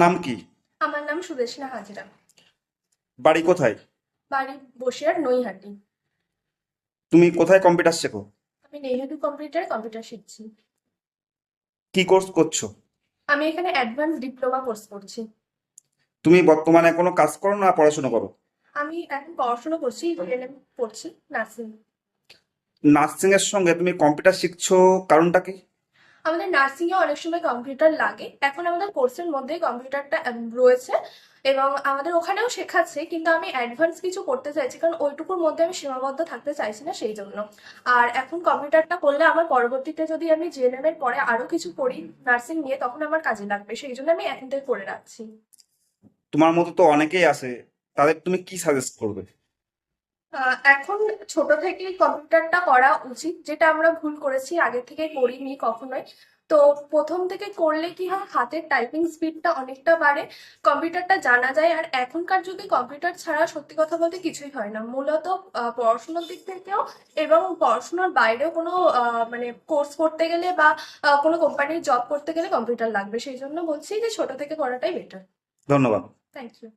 নাম কি? আমার নাম সুদেশনা হাজরা। বাড়ি কোথায়? বাড়ি বসিরহাট নৈহাটি। তুমি কোথায় কম্পিউটার শেখো? আমি নেহেরু কম্পিউটারে কম্পিউটার শিখছি। কি কোর্স করছো? আমি এখানে অ্যাডভান্স ডিপ্লোমা কোর্স করছি। তুমি বর্তমানে কোনো কাজ করো না পড়াশোনা করো? আমি এখন পড়াশোনা করছি, এলএম পড়ছি, নার্সিং। নার্সিং এর সঙ্গে তুমি কম্পিউটার শিখছো, কারণটা কি? আমাদের নার্সিং এ অনেক সময় কম্পিউটার লাগে, এখন আমাদের কোর্সের মধ্যেই কম্পিউটারটা রয়েছে এবং আমাদের ওখানেও শেখাচ্ছে, কিন্তু আমি অ্যাডভান্স কিছু করতে চাইছি কারণ ওইটুকুর মধ্যে আমি সীমাবদ্ধ থাকতে চাইছি না, সেই জন্য। আর এখন কম্পিউটারটা করলে আমার পরবর্তীতে যদি আমি জিএনএম এর পরে আরো কিছু করি নার্সিং নিয়ে, তখন আমার কাজে লাগবে, সেই জন্য আমি এখন থেকে করে রাখছি। তোমার মতো তো অনেকেই আছে, তাদের তুমি কি সাজেস্ট করবে? এখন ছোট থেকেই কম্পিউটারটা করা উচিত, যেটা আমরা ভুল করেছি, আগে থেকে করিনি কখনোই। তো প্রথম থেকে করলে কি হয়, হাতের টাইপিং স্পিডটা অনেকটা বাড়ে, কম্পিউটারটা জানা যায়। আর এখনকার যুগে কম্পিউটার ছাড়া সত্যি কথা বলতে কিছুই হয় না, মূলত পড়াশোনার দিক থেকেও এবং পড়াশোনার বাইরেও কোনো মানে কোর্স করতে গেলে বা কোনো কোম্পানির জব করতে গেলে কম্পিউটার লাগবে, সেই জন্য বলছি যে ছোট থেকে করাটাই বেটার। ধন্যবাদ। Thank you.